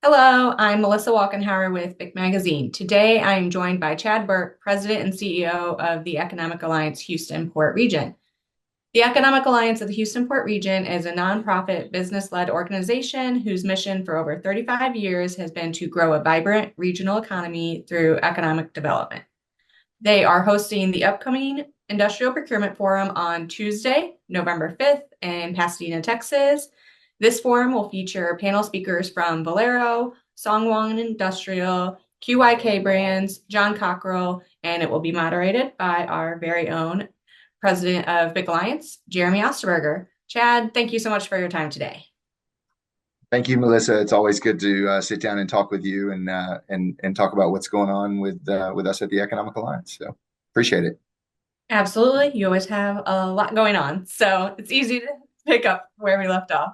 Hello, I'm Melissa Wolkenhauer with BIC Magazine. Today, I am joined by Chad Burke, President and CEO of the Economic Alliance Houston Port Region. The Economic Alliance of the Houston Port Region is a nonprofit business-led organization whose mission for over 35 years has been to grow a vibrant regional economy through economic development. They are hosting the upcoming Industrial Procurement Forum on Tuesday, November 5th in Pasadena, Texas. This forum will feature panel speakers from Valero, Songwon Industrial, QYK Brands, John Cockrell, and it will be moderated by our very own President of BIC Alliance, Jeremy Osterberger. Chad, thank you so much for your time today. Thank you, Melissa. It's always good to sit down and talk with you and talk about what's going on with us at the Economic Alliance. So appreciate it. Absolutely. You always have a lot going on, so it's easy to pick up where we left off.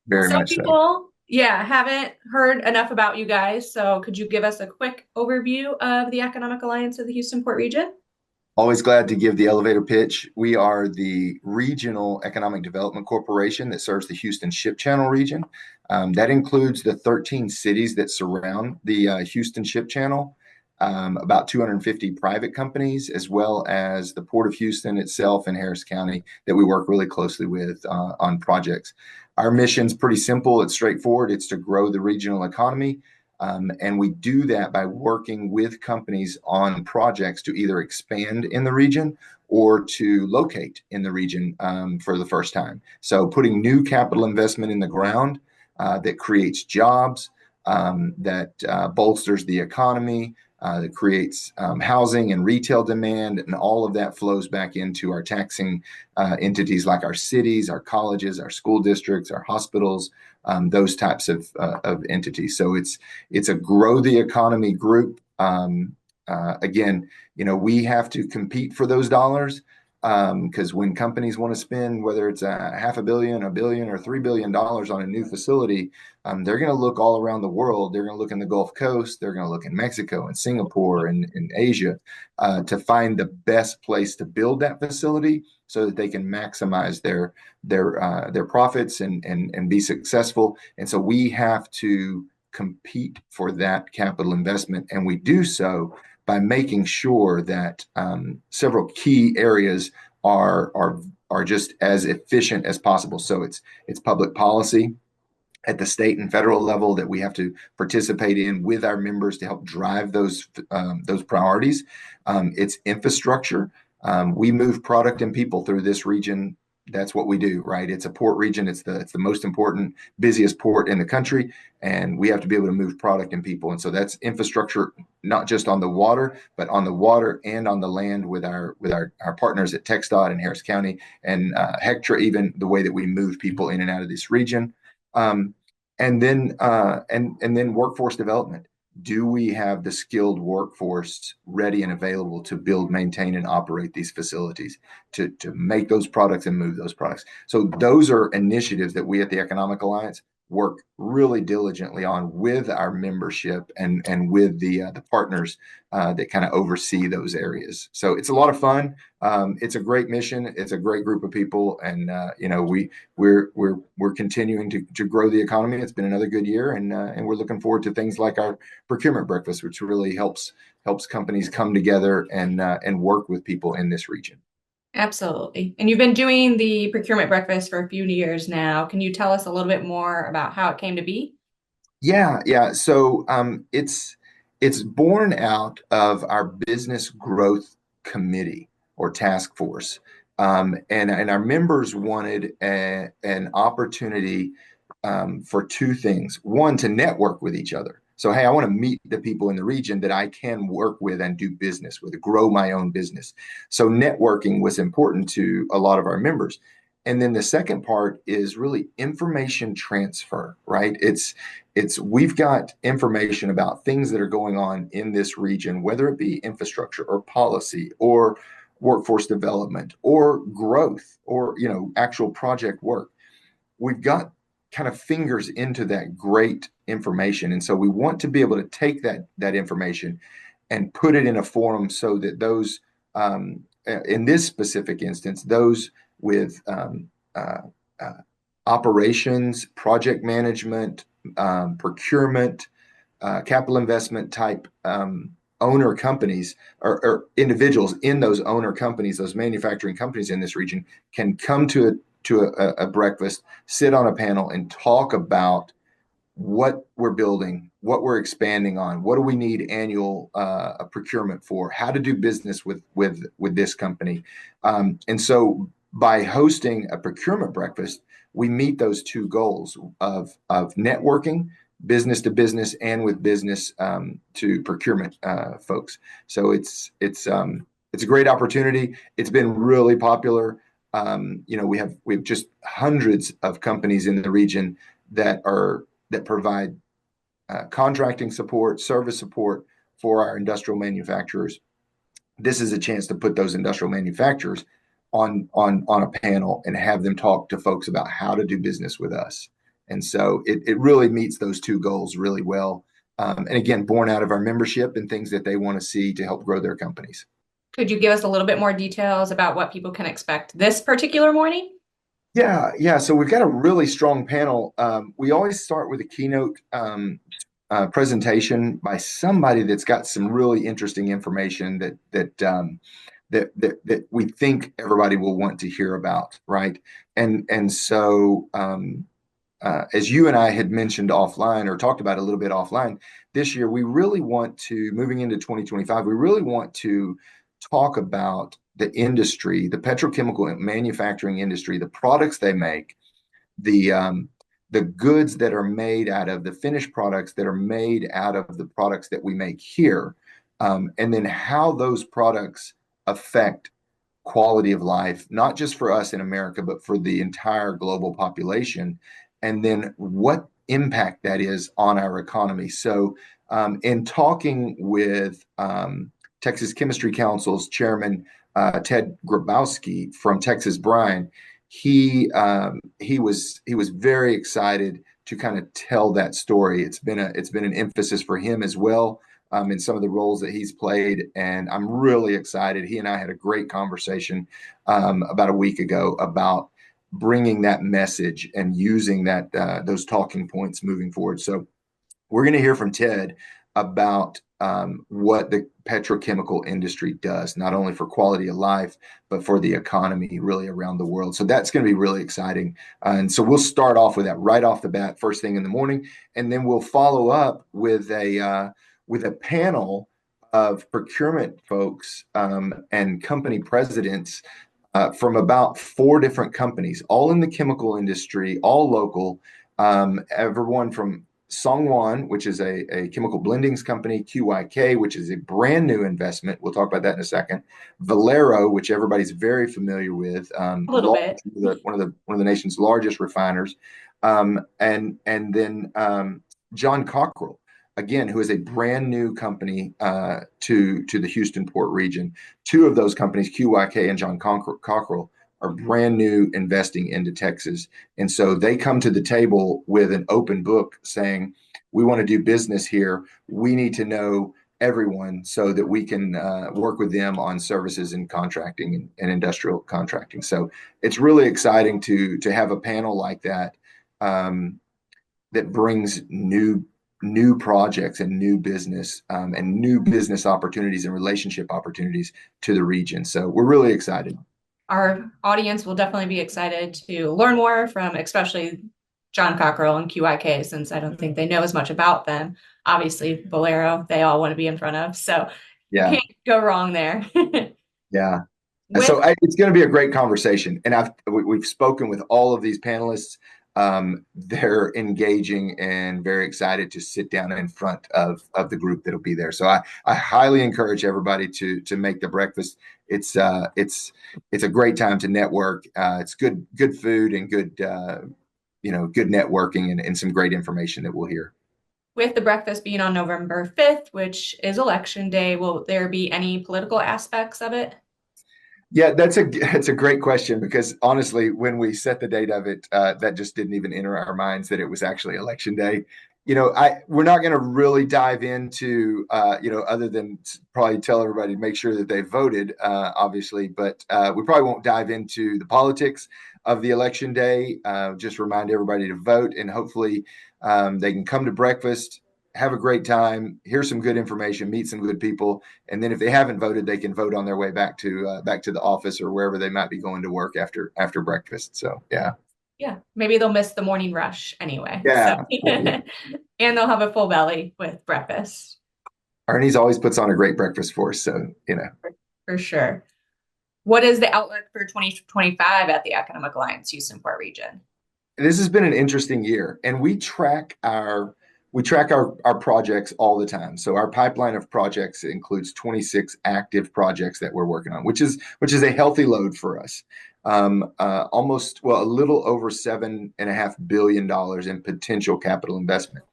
Very Some much so. people, haven't heard enough about you guys. So could you give us a quick overview of the Economic Alliance of the Houston Port Region? Always glad to give the elevator pitch. We are the Regional Economic Development Corporation that serves the Houston Ship Channel region. That includes the 13 cities that surround the Houston Ship Channel, about 250 private companies, as well as the Port of Houston itself and Harris County that we work really closely with on projects. Our mission's pretty simple. It's straightforward. It's to grow the regional economy. And we do that by working with companies on projects to either expand in the region or to locate in the region for the first time. So putting new capital investment in the ground that creates jobs, that bolsters the economy, that creates housing and retail demand, and all of that flows back into our taxing entities like our cities, our colleges, our school districts, our hospitals, those types of entities. So it's a grow the economy group. Again, we have to compete for those dollars because when companies want to spend, whether it's $500 million, $1 billion, or $3 billion on a new facility, they're going to look all around the world. They're going to look in the Gulf Coast. They're going to look in Mexico and Singapore and Asia to find the best place to build that facility so that they can maximize their profits and be successful. And so we have to compete for that capital investment, and we do so by making sure that several key areas are just as efficient as possible. So it's public policy at the state and federal level that we have to participate in with our members to help drive those priorities. It's infrastructure. We move product and people through this region. That's what we do, right? It's a port region. It's the most important, busiest port in the country, and we have to be able to move product and people. And so that's infrastructure, not just on the water, but on the water and on the land with our partners at TxDOT and Harris County and Hectra, even the way that we move people in and out of this region. And then workforce development. Do we have the skilled workforce ready and available to build, maintain, and operate these facilities, to make those products and move those products? So those are initiatives that we at the Economic Alliance work really diligently on with our membership and with the partners that kind of oversee those areas. So it's a lot of fun. It's a great mission. It's a great group of people, and we're continuing to grow the economy. It's been another good year, and we're looking forward to things like our procurement breakfast, which really helps companies come together and work with people in this region. Absolutely. And you've been doing the procurement breakfast for a few years now. Can you tell us a little bit more about how it came to be? Yeah. So it's born out of our business growth committee or task force, and our members wanted an opportunity for two things. One, to network with each other. So, hey, I want to meet the people in the region that I can work with and do business with, grow my own business. So networking was important to a lot of our members. And then the second part is really information transfer, right? It's we've got information about things that are going on in this region, whether it be infrastructure or policy or workforce development or growth or actual project work. We've got kind of fingers into that great information. And so we want to be able to take that information and put it in a forum so that those, in this specific instance, those with operations, project management, procurement, capital investment type owner companies or individuals in those owner companies, those manufacturing companies in this region can come to a breakfast, sit on a panel, and talk about what we're building, what we're expanding on, what do we need annual procurement for, how to do business with this company. And so by hosting a procurement breakfast, we meet those two goals of networking, business to business, and with business to procurement folks. So it's a great opportunity. It's been really popular. We have just hundreds of companies in the region that provide contracting support, service support for our industrial manufacturers. This is a chance to put those industrial manufacturers on a panel and have them talk to folks about how to do business with us. And so it really meets those two goals really well. And again, born out of our membership and things that they want to see to help grow their companies. Could you give us a little bit more details about what people can expect this particular morning? Yeah. So we've got a really strong panel. We always start with a keynote presentation by somebody that's got some really interesting information that we think everybody will want to hear about, right? And so as you and I had mentioned offline or talked about a little bit offline, this year we really want to, moving into 2025, we really want to talk about the industry, the petrochemical manufacturing industry, the products they make, the goods that are made out of the finished products that are made out of the products that we make here, and then how those products affect quality of life, not just for us in America, but for the entire global population, and then what impact that is on our economy. So in talking with Texas Chemistry Council's chairman, Ted Grabowski from Texas Brine, he was very excited to kind of tell that story. It's been an emphasis for him as well in some of the roles that he's played, and I'm really excited. He and I had a great conversation about a week ago about bringing that message and using that those talking points moving forward. So we're going to hear from Ted about what the petrochemical industry does, not only for quality of life, but for the economy really around the world. So that's going to be really exciting. And so we'll start off with that right off the bat, first thing in the morning. And then we'll follow up with a panel of procurement folks and company presidents from about 4 different companies, all in the chemical industry, all local, everyone from Songwan, which is a chemical blendings company, QYK, which is a brand new investment. We'll talk about that in a second. Valero, which everybody's very familiar with, A little bit. one of the nation's largest refiners, and then John Cockrell, again, who is a brand new company to the Houston Port region. 2 of those companies, QYK and John Cockrell, are brand new investing into Texas. And so they come to the table with an open book saying, we want to do business here. We need to know everyone so that we can work with them on services and contracting and industrial contracting. So it's really exciting to have a panel like that that brings new projects and new business opportunities and relationship opportunities to the region. So we're really excited. Our audience will definitely be excited to learn more from especially John Cockrell and QIK, since I don't think they know as much about them. Obviously, Valero, they all want to be in front of. So Yeah, can't go wrong there. yeah. So it's going to be a great conversation. And we've spoken with all of these panelists. They're engaging and very excited to sit down in front of the group that'll be there. So I highly encourage everybody to make the breakfast. It's a great time to network. It's good food and good networking and some great information that we'll hear. With the breakfast being on November 5th, which is election day, will there be any political aspects of it? Yeah, that's a great question, because honestly, when we set the date of it, that just didn't even enter our minds that it was actually election day. We're not going to really dive into other than probably tell everybody to make sure that they voted, obviously, but we probably won't dive into the politics. of the election day. Just remind everybody to vote, and hopefully they can come to breakfast, have a great time, hear some good information, meet some good people, and then if they haven't voted, they can vote on their way back to the office or wherever they might be going to work after breakfast. So yeah, Yeah, maybe they'll miss the morning rush anyway. So, yeah. and they'll have a full belly with breakfast Ernie's always puts on a great breakfast for us, so for sure. What is the outlook for 2025 at the Economic Alliance Houston Port Region? This has been an interesting year, and we track our projects all the time. So our pipeline of projects includes 26 active projects that we're working on, which is a healthy load for us. A little over $7.5 billion in potential capital investment.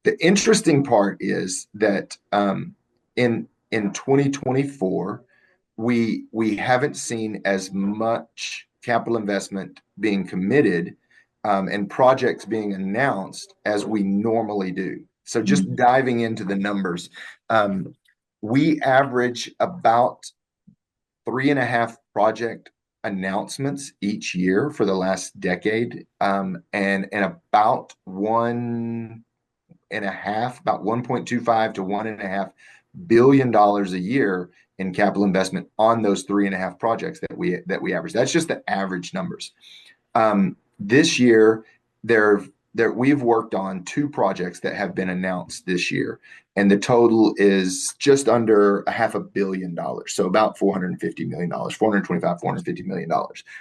The interesting part is that in 2024, we haven't seen as much capital investment being committed and projects being announced as we normally do. So just diving into the numbers, we average about 3.5 project announcements each year for the last decade, and about 1.25 to $1.5 billion a year in capital investment on those 3.5 projects that we average. That's just the average numbers. This year, we've worked on 2 projects that have been announced this year, and the total is just under $500 million. So about $450 million, 425, $450 million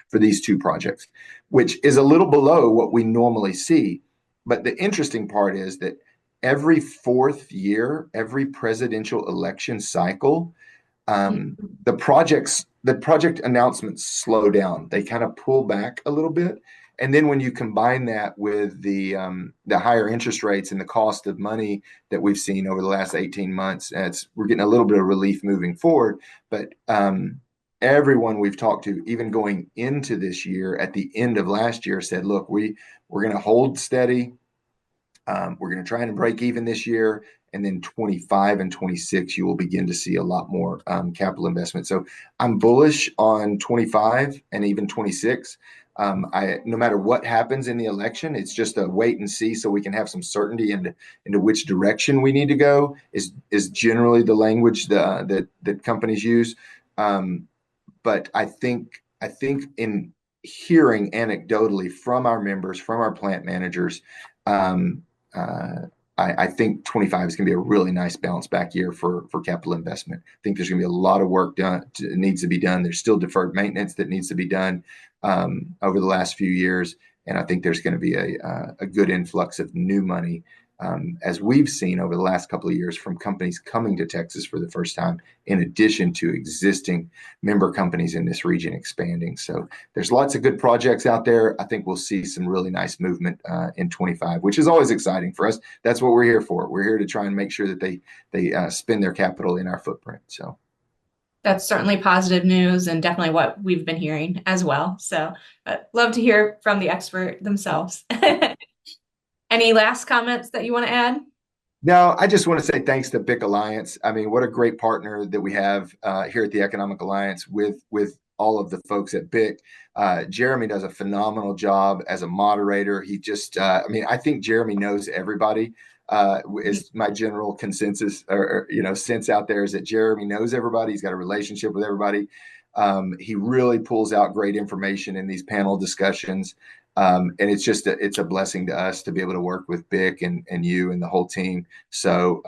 for these 2 projects, which is a little below what we normally see. But the interesting part is that every 4th year, every presidential election cycle, the project announcements slow down. They kind of pull back a little bit. And then when you combine that with the higher interest rates and the cost of money that we've seen over the last 18 months, we're getting a little bit of relief moving forward. But everyone we've talked to, even going into this year, at the end of last year, said, "Look, we're going to hold steady. We're going to try and break even this year, and then 25 and 26, you will begin to see a lot more capital investment." So I'm bullish on 25 and even 26. No matter what happens in the election, it's just a wait and see, so we can have some certainty into which direction we need to go. Is generally the language that companies use. But I think in hearing anecdotally from our members, from our plant managers, I think 25 is going to be a really nice bounce back year for capital investment. I think there's going to be a lot of work needs to be done. There's still deferred maintenance that needs to be done over the last few years. And I think there's going to be a good influx of new money, as we've seen over the last couple of years, from companies coming to Texas for the first time, in addition to existing member companies in this region expanding. So there's lots of good projects out there. I think we'll see some really nice movement in 25, which is always exciting for us. That's what we're here for. We're here to try and make sure that they spend their capital in our footprint. So that's certainly positive news, and definitely what we've been hearing as well. So love to hear from the expert themselves. Any last comments that you want to add? No, I just want to say thanks to BIC Alliance. I mean, what a great partner that we have here at the Economic Alliance with all of the folks at BIC. Jeremy does a phenomenal job as a moderator. I think Jeremy knows everybody. Is my general consensus or sense out there, is that Jeremy knows everybody. He's got a relationship with everybody. He really pulls out great information in these panel discussions. And it's a blessing to us to be able to work with BIC and you and the whole team. So,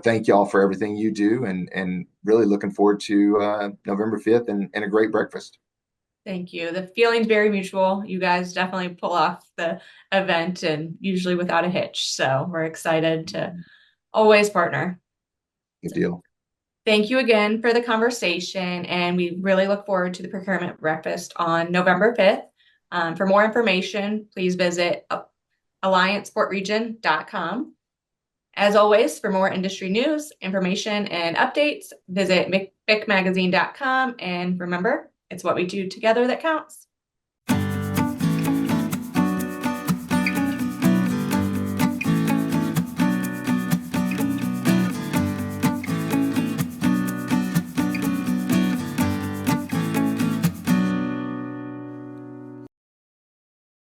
thank y'all for everything you do, and really looking forward to November 5th and a great breakfast. Thank you. The feeling's very mutual. You guys definitely pull off the event, and usually without a hitch. So we're excited to always partner. Good deal. Thank you again for the conversation, and we really look forward to the procurement breakfast on November 5th. For more information, please visit allianceportregion.com. As always, for more industry news, information, and updates, visit bicmagazine.com. And remember, it's what we do together that counts.